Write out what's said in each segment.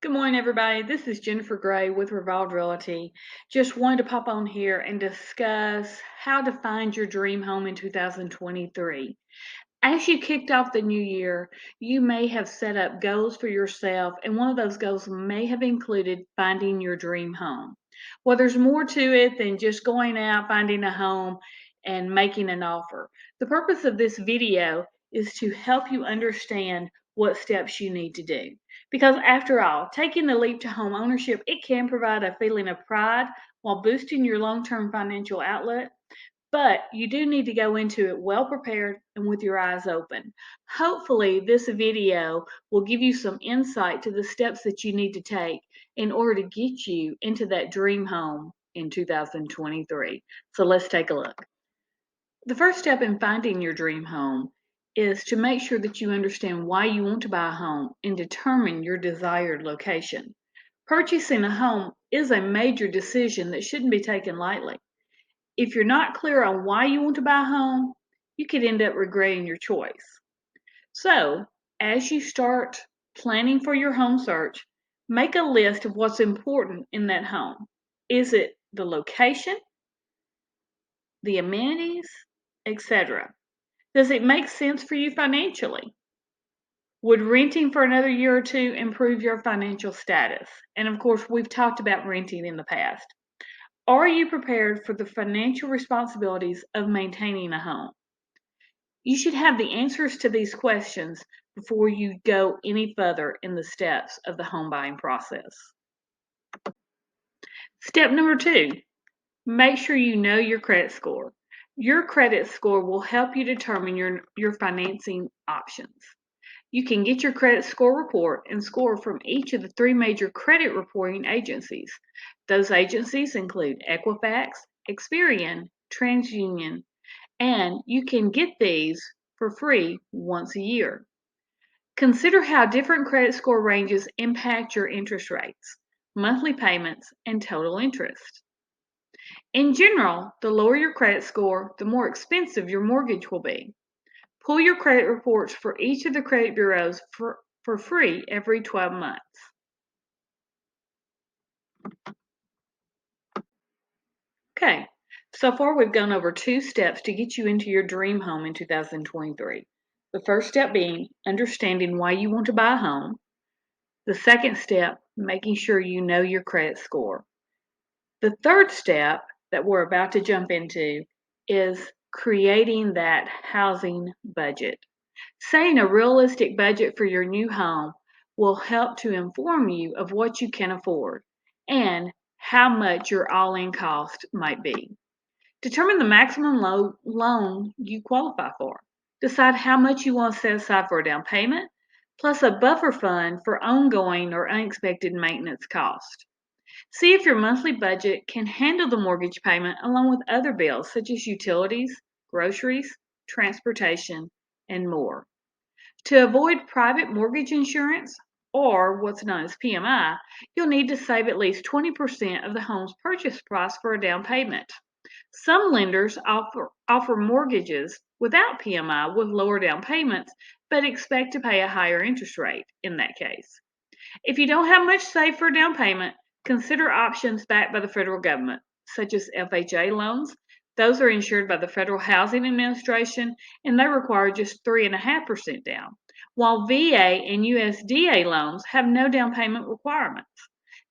Good morning, everybody. This is Jennifer Gray with Revolved Realty. Just wanted to pop on here and discuss how to find your dream home in 2023. As you kicked off the new year, you may have set up goals for yourself, and one of those goals may have included finding your dream home. Well, there's more to it than just going out, finding a home, and making an offer. The purpose of this video is to help you understand what steps you need to do. Because after all, taking the leap to home ownership, it can provide a feeling of pride while boosting your long-term financial outlook. But you do need to go into it well prepared and with your eyes open. Hopefully, this video will give you some insight to the steps that you need to take in order to get you into that dream home in 2023. So let's take a look. The first step in finding your dream home is to make sure that you understand why you want to buy a home and determine your desired location. Purchasing a home is a major decision that shouldn't be taken lightly. If you're not clear on why you want to buy a home, you could end up regretting your choice. So, as you start planning for your home search, make a list of what's important in that home. Is it the location, the amenities, etc.? Does it make sense for you financially? Would renting for another year or two improve your financial status? And of course, we've talked about renting in the past. Are you prepared for the financial responsibilities of maintaining a home? You should have the answers to these questions before you go any further in the steps of the home buying process. Step number 2, make sure you know your credit score. Your credit score will help you determine your financing options. You can get your credit score report and score from each of the 3 major credit reporting agencies. Those agencies include Equifax, Experian, TransUnion, and you can get these for free once a year. Consider how different credit score ranges impact your interest rates, monthly payments, and total interest. In general, the lower your credit score, the more expensive your mortgage will be. Pull your credit reports for each of the credit bureaus for free every 12 months. Okay, so far we've gone over 2 steps to get you into your dream home in 2023. The first step being understanding why you want to buy a home. The second step, making sure you know your credit score. The third step that we're about to jump into is creating that housing budget. Setting a realistic budget for your new home will help to inform you of what you can afford and how much your all-in cost might be. Determine the maximum loan you qualify for. Decide how much you want to set aside for a down payment, plus a buffer fund for ongoing or unexpected maintenance costs. See if your monthly budget can handle the mortgage payment along with other bills such as utilities, groceries, transportation, and more. To avoid private mortgage insurance, or what's known as PMI, you'll need to save at least 20% of the home's purchase price for a down payment. Some lenders offer mortgages without PMI with lower down payments, but expect to pay a higher interest rate in that case. If you don't have much saved for a down payment, consider options backed by the federal government, such as FHA loans. Those are insured by the Federal Housing Administration, and they require just 3.5% down, while VA and USDA loans have no down payment requirements.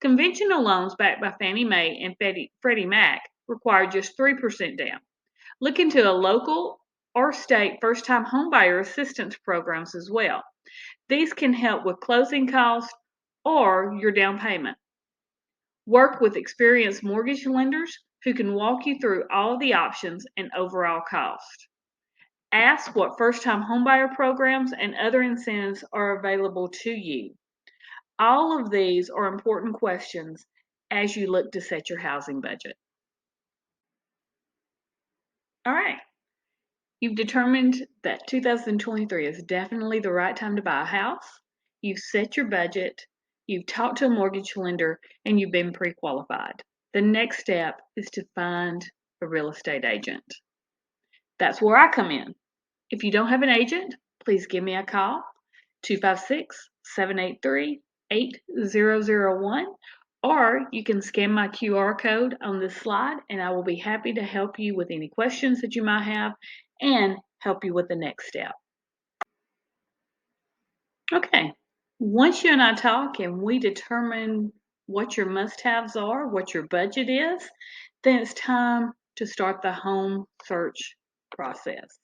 Conventional loans backed by Fannie Mae and Freddie Mac require just 3% down. Look into a local or state first-time homebuyer assistance programs as well. These can help with closing costs or your down payment. Work with experienced mortgage lenders who can walk you through all of the options and overall cost. Ask what first-time homebuyer programs and other incentives are available to you. All of these are important questions as you look to set your housing budget. All right, you've determined that 2023 is definitely the right time to buy a house. You've set your budget, you've talked to a mortgage lender, and you've been pre-qualified. The next step is to find a real estate agent. That's where I come in. If you don't have an agent, please give me a call, 256-783-8255. 8001, or you can scan my QR code on this slide and I will be happy to help you with any questions that you might have and help you with the next step. Okay, once you and I talk and we determine what your must-haves are, what your budget is, then it's time to start the home search process.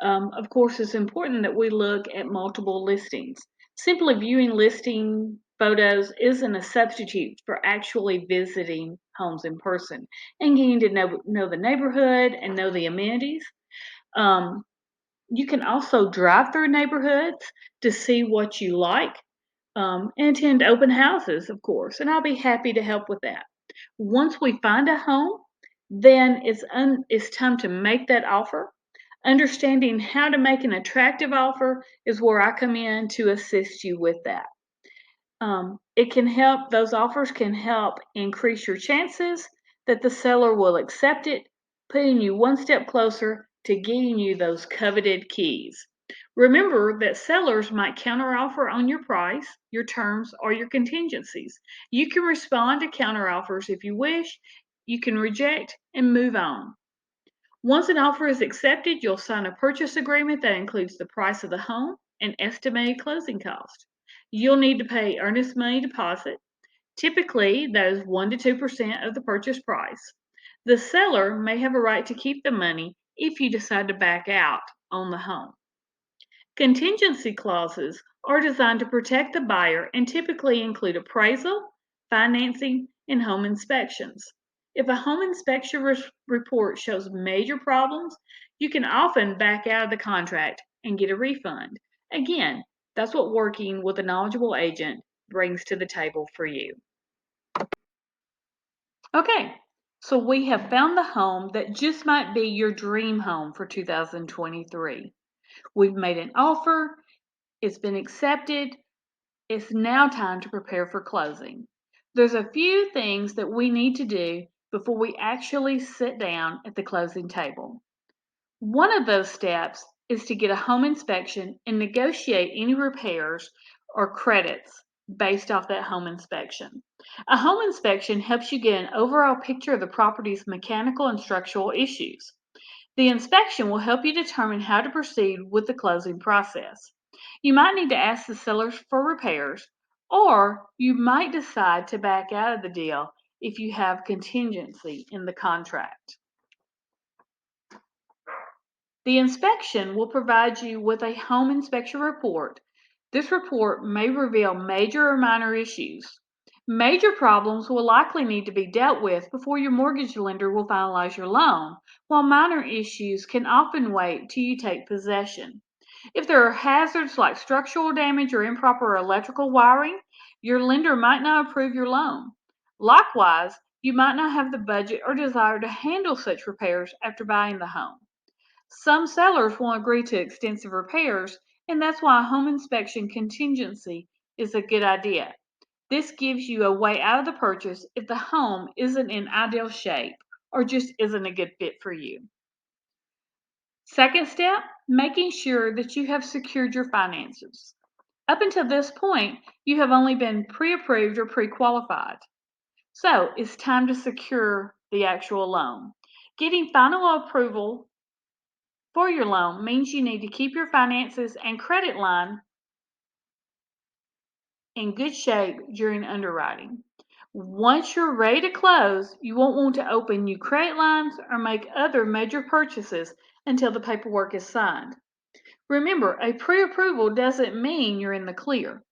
Of course, it's important that we look at multiple listings. Simply viewing listing photos isn't a substitute for actually visiting homes in person and getting to know the neighborhood and know the amenities. Um, you can also drive through neighborhoods to see what you like and attend open houses, of course, and I'll be happy to help with that. Once we find a home, then it's time to make that offer. Understanding how to make an attractive offer is where I come in to assist you with that. Those offers can help increase your chances that the seller will accept it, putting you one step closer to getting you those coveted keys. Remember that sellers might counteroffer on your price, your terms, or your contingencies. You can respond to counteroffers if you wish. You can reject and move on. Once an offer is accepted, you'll sign a purchase agreement that includes the price of the home and estimated closing cost. You'll need to pay earnest money deposit. Typically, that is 1 to 2% of the purchase price. The seller may have a right to keep the money if you decide to back out on the home. Contingency clauses are designed to protect the buyer and typically include appraisal, financing, and home inspections. If a home inspection report shows major problems, you can often back out of the contract and get a refund. Again, that's what working with a knowledgeable agent brings to the table for you. Okay, so we have found the home that just might be your dream home for 2023. We've made an offer, it's been accepted, it's now time to prepare for closing. There's a few things that we need to do before we actually sit down at the closing table. One of those steps is to get a home inspection and negotiate any repairs or credits based off that home inspection. A home inspection helps you get an overall picture of the property's mechanical and structural issues. The inspection will help you determine how to proceed with the closing process. You might need to ask the sellers for repairs, or you might decide to back out of the deal if you have contingency in the contract. The inspection will provide you with a home inspection report. This report may reveal major or minor issues. Major problems will likely need to be dealt with before your mortgage lender will finalize your loan, while minor issues can often wait till you take possession. If there are hazards like structural damage or improper electrical wiring, your lender might not approve your loan. Likewise, you might not have the budget or desire to handle such repairs after buying the home. Some sellers won't agree to extensive repairs, and that's why a home inspection contingency is a good idea. This gives you a way out of the purchase if the home isn't in ideal shape or just isn't a good fit for you. Second step, making sure that you have secured your finances. Up until this point, you have only been pre-approved or pre-qualified. So it's time to secure the actual loan. Getting final approval for your loan means you need to keep your finances and credit line in good shape during underwriting. Once you're ready to close, you won't want to open new credit lines or make other major purchases until the paperwork is signed. Remember, a pre-approval doesn't mean you're in the clear.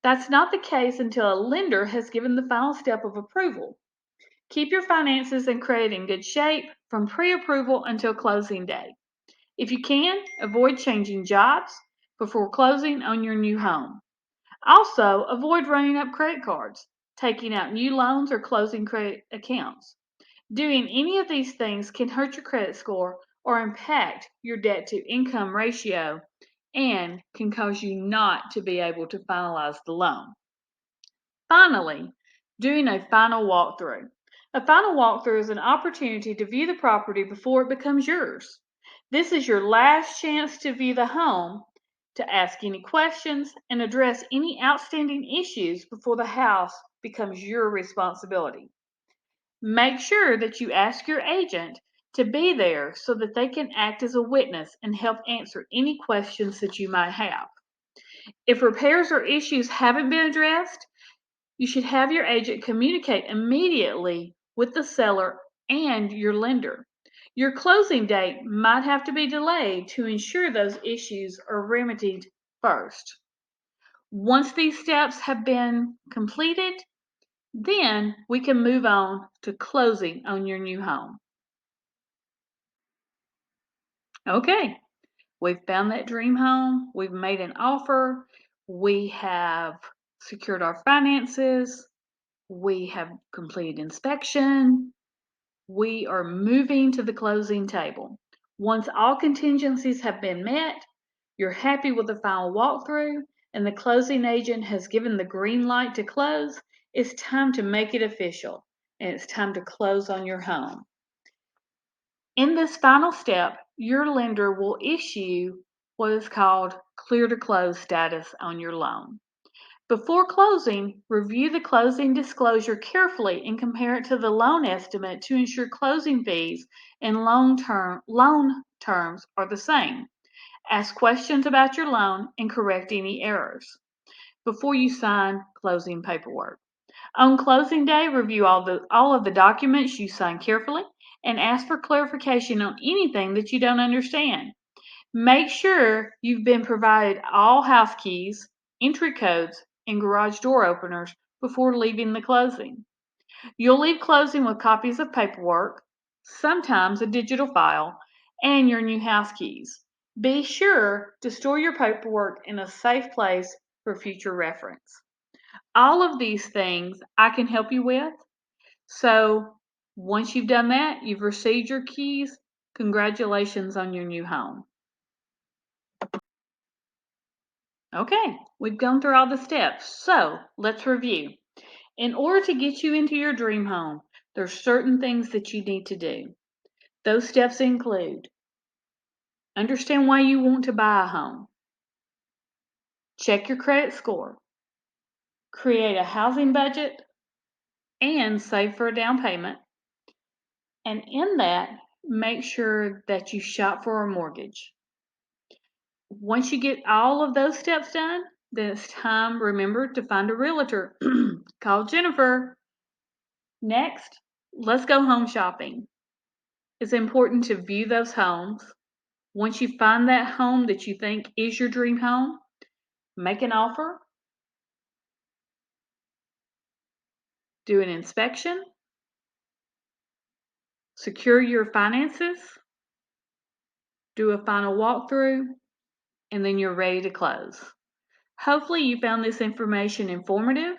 That's not the case until a lender has given the final step of approval. Keep your finances and credit in good shape from pre-approval until closing day. If you can, avoid changing jobs before closing on your new home. Also, avoid running up credit cards, taking out new loans, or closing credit accounts. Doing any of these things can hurt your credit score or impact your debt to income ratio and can cause you not to be able to finalize the loan. Finally, doing a final walkthrough. A final walkthrough is an opportunity to view the property before it becomes yours. This is your last chance to view the home to ask any questions and address any outstanding issues before the house becomes your responsibility. Make sure that you ask your agent to be there so that they can act as a witness and help answer any questions that you might have. If repairs or issues haven't been addressed, you should have your agent communicate immediately with the seller and your lender. Your closing date might have to be delayed to ensure those issues are remedied first. Once these steps have been completed, then we can move on to closing on your new home. Okay, we've found that dream home, we've made an offer, we have secured our finances, we have completed inspection, we are moving to the closing table. Once all contingencies have been met, you're happy with the final walkthrough, and the closing agent has given the green light to close, it's time to make it official, and it's time to close on your home. In this final step, your lender will issue what is called clear to close status on your loan. Before closing, review the closing disclosure carefully and compare it to the loan estimate to ensure closing fees and loan terms are the same. Ask questions about your loan and correct any errors before you sign closing paperwork. On closing day, review all of the documents you sign carefully and ask for clarification on anything that you don't understand. Make sure you've been provided all house keys, entry codes, and garage door openers before leaving the closing. You'll leave closing with copies of paperwork, sometimes a digital file, and your new house keys. Be sure to store your paperwork in a safe place for future reference. All of these things I can help you with. So once you've done that, you've received your keys. Congratulations on your new home. Okay, we've gone through all the steps. So let's review. In order to get you into your dream home, there's certain things that you need to do. Those steps include understand why you want to buy a home, check your credit score, create a housing budget, and save for a down payment. And in that, make sure that you shop for a mortgage. Once you get all of those steps done, then it's time, remember, to find a realtor. Call Jennifer. Next, let's go home shopping. It's important to view those homes. Once you find that home that you think is your dream home, make an offer, do an inspection, secure your finances, do a final walkthrough, and then you're ready to close. Hopefully you found this information informative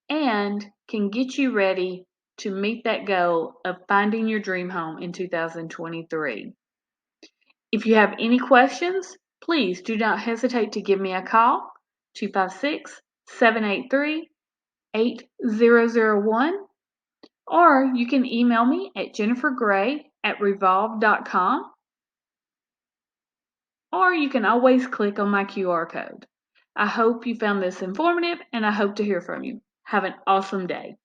and can get you ready to meet that goal of finding your dream home in 2023. If you have any questions, please do not hesitate to give me a call, 256-783-8001, or you can email me at jennifergray@revolve.com, or you can always click on my QR code. I hope you found this informative, and I hope to hear from you. Have an awesome day.